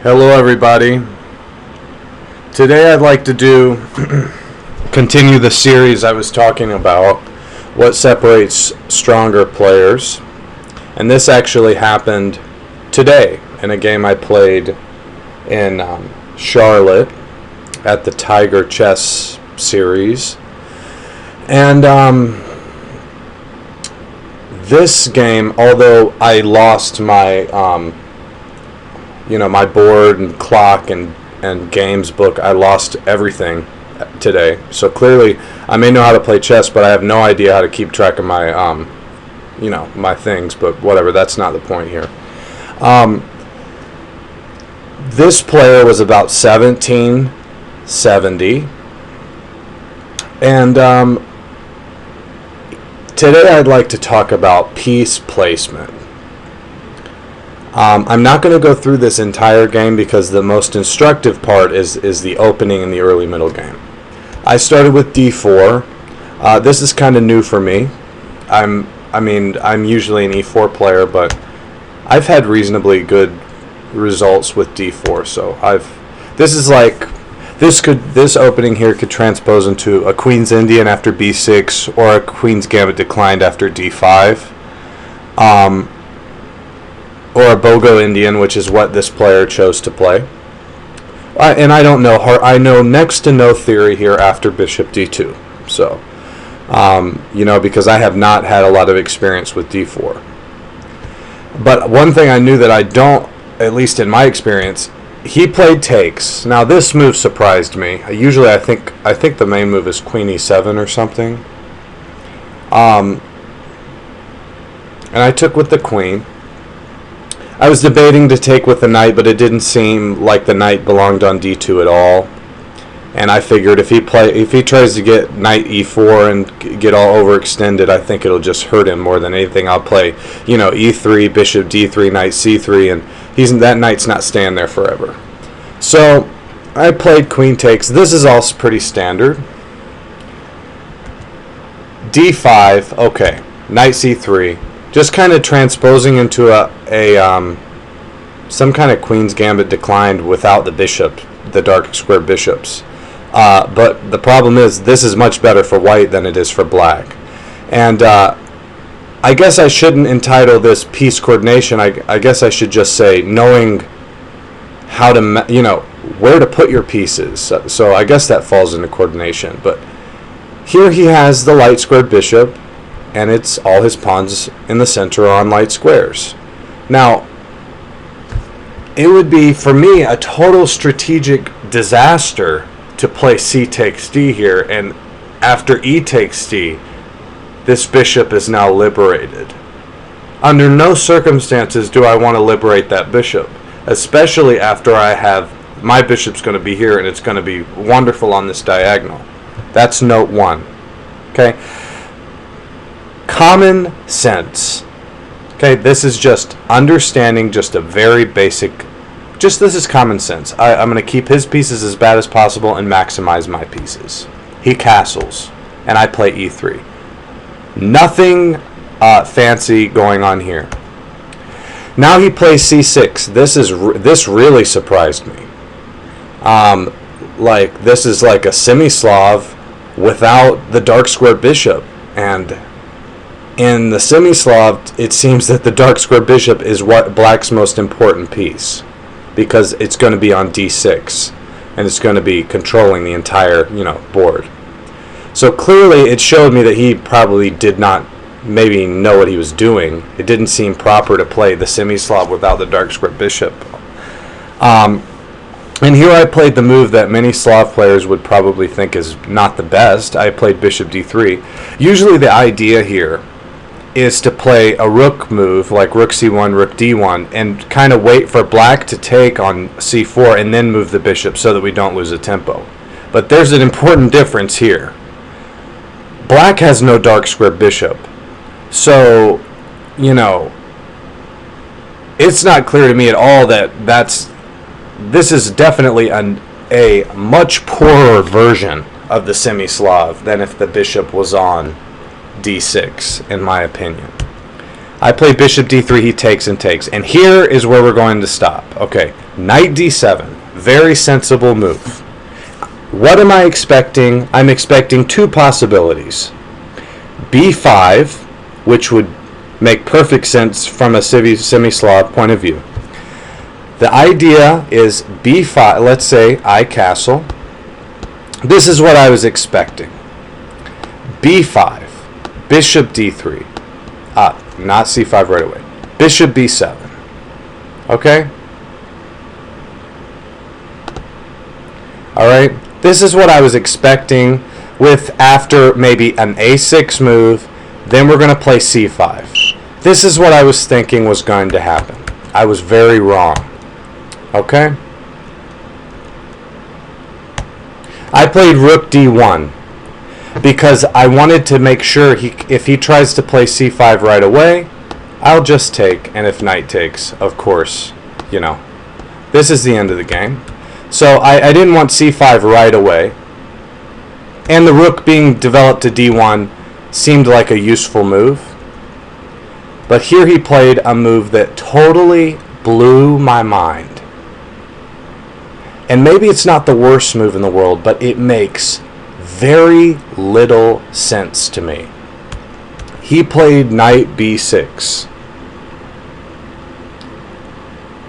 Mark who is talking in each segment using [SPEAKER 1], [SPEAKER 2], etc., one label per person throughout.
[SPEAKER 1] Hello everybody. Today I'd like to continue the series I was talking about, what separates stronger players. And this actually happened today in a game I played in Charlotte at the Tiger Chess Series. And this game, although I lost my my board and clock and games book, I lost everything today. So clearly I may know how to play chess, but I have no idea how to keep track of my my things, but whatever, that's not the point here. This player was about 1770, and today I'd like to talk about piece placement. I'm not going to go through this entire game because the most instructive part is the opening and the early middle game. I started with d4. This is kind of new for me. I'm usually an e4 player, but I've had reasonably good results with d4. So this opening here could transpose into a Queen's Indian after b6 or a Queen's Gambit declined after d5. Or a Bogo Indian, which is what this player chose to play. And I don't know her. I know next to no theory here after Bishop d2. So, because I have not had a lot of experience with d4. But one thing I knew that I don't, at least in my experience, he played takes. Now this move surprised me. Usually I think the main move is Queen e7 or something. And I took with the queen. I was debating to take with the knight, but it didn't seem like the knight belonged on d2 at all. And I figured if he tries to get knight e4 and get all overextended, I think it'll just hurt him more than anything. I'll play, e3, bishop d3, knight c3, and that knight's not staying there forever. So I played queen takes. This is all pretty standard. d5, okay, knight c3. Just kind of transposing into some kind of Queen's Gambit declined without the bishop, the dark square bishops. But the problem is this is much better for white than it is for black. And I guess I shouldn't entitle this piece coordination. I guess I should just say knowing how to, where to put your pieces. So I guess that falls into coordination. But here he has the light squared bishop, and it's all his pawns in the center are on light squares. Now, it would be, for me, a total strategic disaster to play c takes d here, and after e takes d, this bishop is now liberated. Under no circumstances do I want to liberate that bishop, especially after I have my bishop's going to be here, and it's going to be wonderful on this diagonal. That's note one. Okay? Common sense. Okay, this is just understanding just a very basic, this is common sense. I'm going to keep his pieces as bad as possible and maximize my pieces. He castles, and I play e3. Nothing fancy going on here. Now he plays c6. This really surprised me. This is like a semi-Slav without the dark square bishop, and in the semi-Slav, it seems that the dark square bishop is what black's most important piece, because it's going to be on d6, and it's going to be controlling the entire, board. So clearly, it showed me that he probably did not maybe know what he was doing. It didn't seem proper to play the semi-Slav without the dark square bishop. And here I played the move that many Slav players would probably think is not the best. I played bishop d3. Usually the idea here is to play a rook move like rook c1, rook d1, and kind of wait for black to take on c4 and then move the bishop so that we don't lose a tempo. But there's an important difference here. Black has no dark square bishop. So, it's not clear to me at all that this is definitely a much poorer version of the semi-Slav than if the bishop was on d6, in my opinion. I play bishop d3, he takes and takes. And here is where we're going to stop. Okay, Knight d7. Very sensible move. What am I expecting? I'm expecting two possibilities. b5, which would make perfect sense from a semi-Slav point of view. The idea is b5, let's say I castle. This is what I was expecting. b5, bishop d3. Not c5 right away. Bishop b7. Okay? Alright? This is what I was expecting with after maybe an a6 move. Then we're going to play c5. This is what I was thinking was going to happen. I was very wrong. Okay? I played rook d1 because I wanted to make sure if he tries to play c5 right away, I'll just take, and if knight takes, of course, you know, this is the end of the game. So I didn't want c5 right away, and the rook being developed to d1 seemed like a useful move. But here he played a move that totally blew my mind. And maybe it's not the worst move in the world, but it makes very little sense to me. He played knight b6.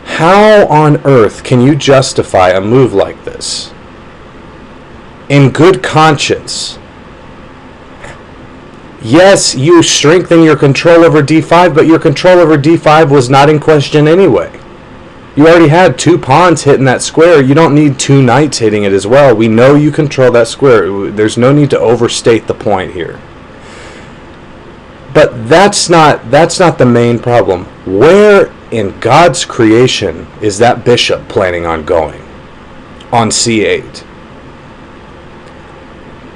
[SPEAKER 1] How on earth can you justify a move like this? In good conscience. Yes, you strengthen your control over d5, but your control over d5 was not in question anyway. You already had two pawns hitting that square. You don't need two knights hitting it as well. We know you control that square. There's no need to overstate the point here. But that's not the main problem. Where in God's creation is that bishop planning on going? On c8.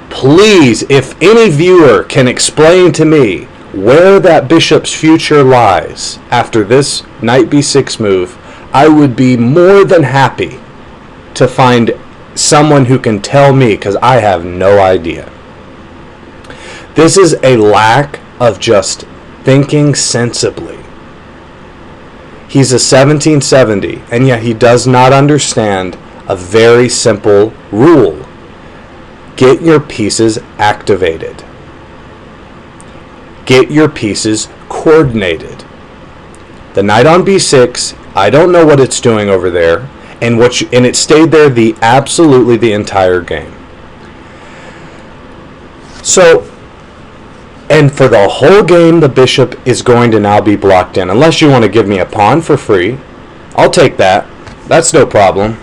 [SPEAKER 1] Please, if any viewer can explain to me where that bishop's future lies after this knight b6 move, I would be more than happy to find someone who can tell me, because I have no idea. This is a lack of just thinking sensibly. He's a 1770, and yet he does not understand a very simple rule. Get your pieces activated. Get your pieces coordinated. The knight on b6, I don't know what it's doing over there, and it stayed there absolutely the entire game. So, and for the whole game, the bishop is going to now be blocked in. Unless you want to give me a pawn for free, I'll take that. That's no problem.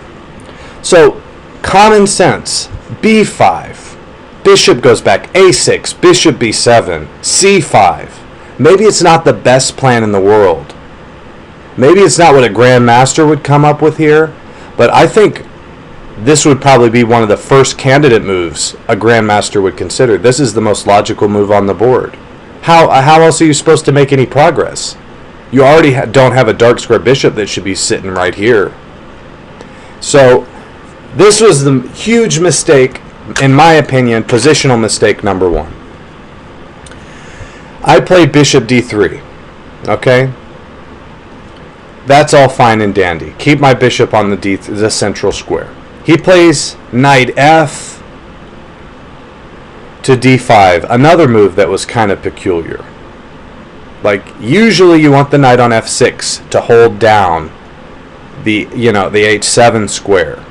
[SPEAKER 1] So, common sense. b5. Bishop goes back. a6. Bishop b7. c5. Maybe it's not the best plan in the world. Maybe it's not what a grandmaster would come up with here, but I think this would probably be one of the first candidate moves a grandmaster would consider. This is the most logical move on the board. How else are you supposed to make any progress? You already don't have a dark square bishop that should be sitting right here. So this was the huge mistake, in my opinion, positional mistake number one. I played bishop d3, okay? That's all fine and dandy. Keep my bishop on the central square. He plays knight f to d5, another move that was kind of peculiar. Like, usually you want the knight on f6 to hold down the h7 square.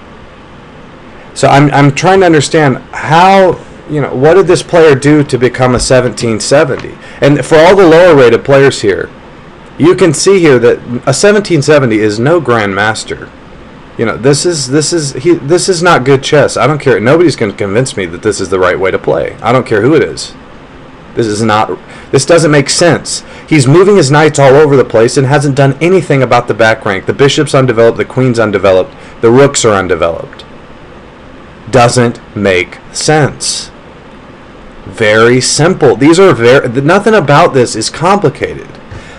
[SPEAKER 1] So I'm trying to understand how, what did this player do to become a 1770? And for all the lower rated players here, you can see here that a 1770 is no grandmaster. This is not good chess. I don't care. Nobody's going to convince me that this is the right way to play. I don't care who it is. This doesn't make sense. He's moving his knights all over the place and hasn't done anything about the back rank. The bishop's undeveloped, the queen's undeveloped, the rooks are undeveloped. Doesn't make sense. Very simple. Nothing about this is complicated.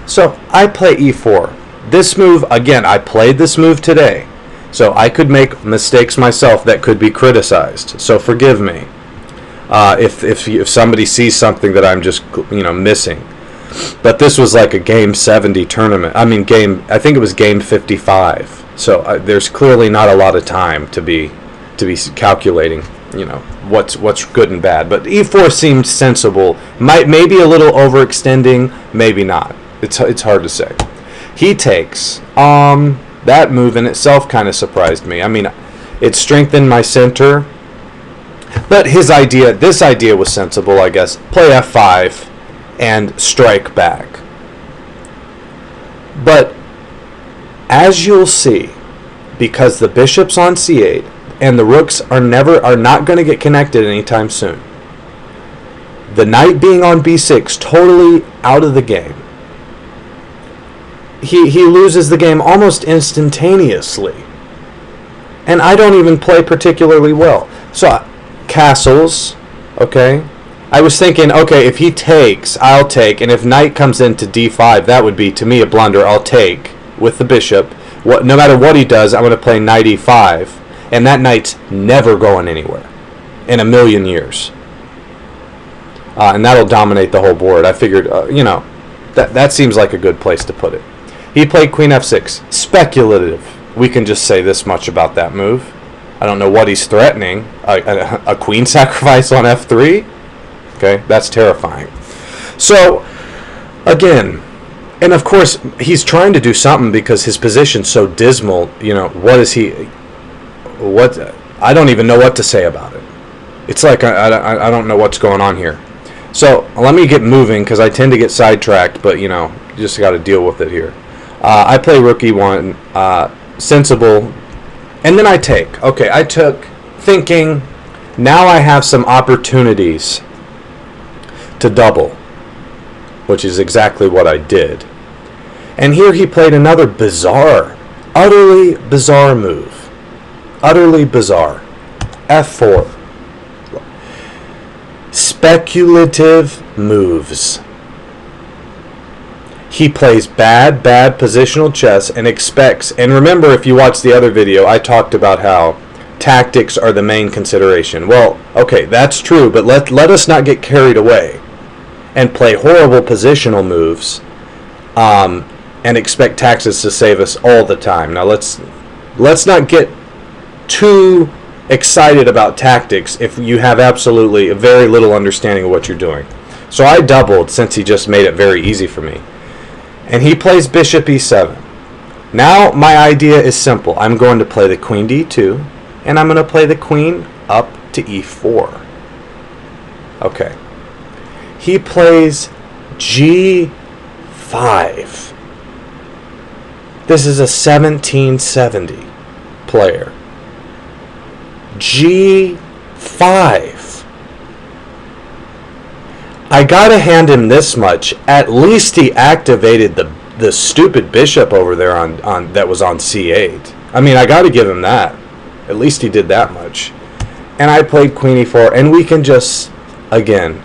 [SPEAKER 1] So I play e4. This move, again, I played this move today. So I could make mistakes myself that could be criticized. So forgive me if somebody sees something that I'm just missing. But this was like a game 70 tournament. I think it was game 55. So there's clearly not a lot of time to be calculating, what's good and bad. But e4 seems sensible. Maybe a little overextending, maybe not. It's hard to say. He takes. That move in itself kind of surprised me. I mean, it strengthened my center. But this idea was sensible, I guess. Play f5 and strike back. But as you'll see, because the bishop's on c8 and the rooks are not going to get connected anytime soon, the knight being on b6 totally out of the game. He loses the game almost instantaneously. And I don't even play particularly well. So castles, okay? I was thinking, okay, if he takes, I'll take, and if knight comes into d5, that would be, to me, a blunder. I'll take with the bishop. No matter what he does, I'm going to play knight e5, and that knight's never going anywhere in a million years. And that'll dominate the whole board. I figured, that seems like a good place to put it. He played queen f6. Speculative. We can just say this much about that move. I don't know what he's threatening. A queen sacrifice on f3? Okay, that's terrifying. So, again, and of course, he's trying to do something because his position's so dismal. What is he... I don't even know what to say about it. It's like I don't know what's going on here. So, let me get moving because I tend to get sidetracked, but, you just got to deal with it here. I play rook e1, sensible, and then I take. Okay, I took, thinking, now I have some opportunities to double, which is exactly what I did. And here he played another utterly bizarre move. Utterly bizarre. f4. Speculative moves. He plays bad positional chess and expects, and remember, if you watch the other video, I talked about how tactics are the main consideration. Well, okay, that's true, but let us not get carried away and play horrible positional moves and expect tactics to save us all the time. Now, let's not get too excited about tactics if you have absolutely very little understanding of what you're doing. So I doubled since he just made it very easy for me. And he plays bishop e7. Now my idea is simple. I'm going to play the queen d2, and I'm going to play the queen up to e4. Okay. He plays g5. This is a 1770 player. g5. I gotta hand him this much. At least he activated the stupid bishop over there on that was on c8. I mean, I gotta give him that. At least he did that much. And I played queen e4, and we can just, again,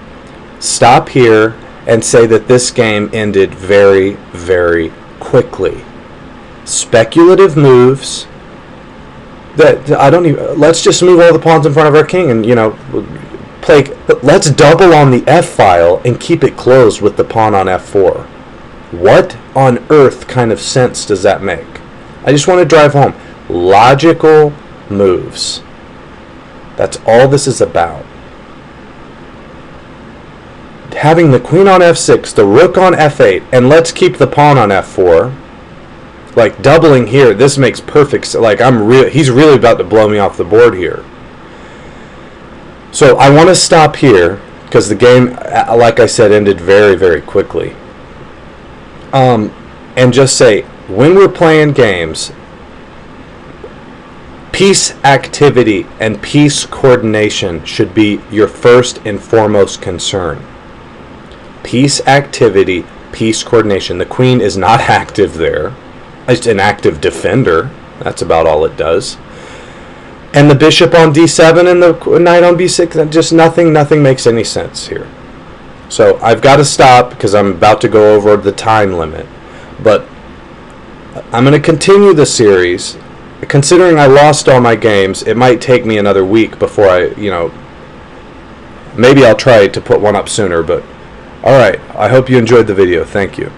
[SPEAKER 1] stop here and say that this game ended very, very quickly. Speculative moves that I don't even... Let's just move all the pawns in front of our king and, play... Let's double on the f file and keep it closed with the pawn on f4. What on earth kind of sense does that make? I just want to drive home. Logical moves. That's all this is about. Having the queen on f6, the rook on f8, and let's keep the pawn on f4. Like doubling here, this makes perfect sense. Like he's really about to blow me off the board here. So I want to stop here because the game, like I said, ended very, very quickly. And just say, when we're playing games, piece activity and piece coordination should be your first and foremost concern. Piece activity, piece coordination. The queen is not active there. It's an active defender. That's about all it does. And the bishop on d7 and the knight on b6, just nothing makes any sense here. So I've got to stop because I'm about to go over the time limit. But I'm going to continue the series. Considering I lost all my games, it might take me another week before maybe I'll try to put one up sooner, but alright, I hope you enjoyed the video. Thank you.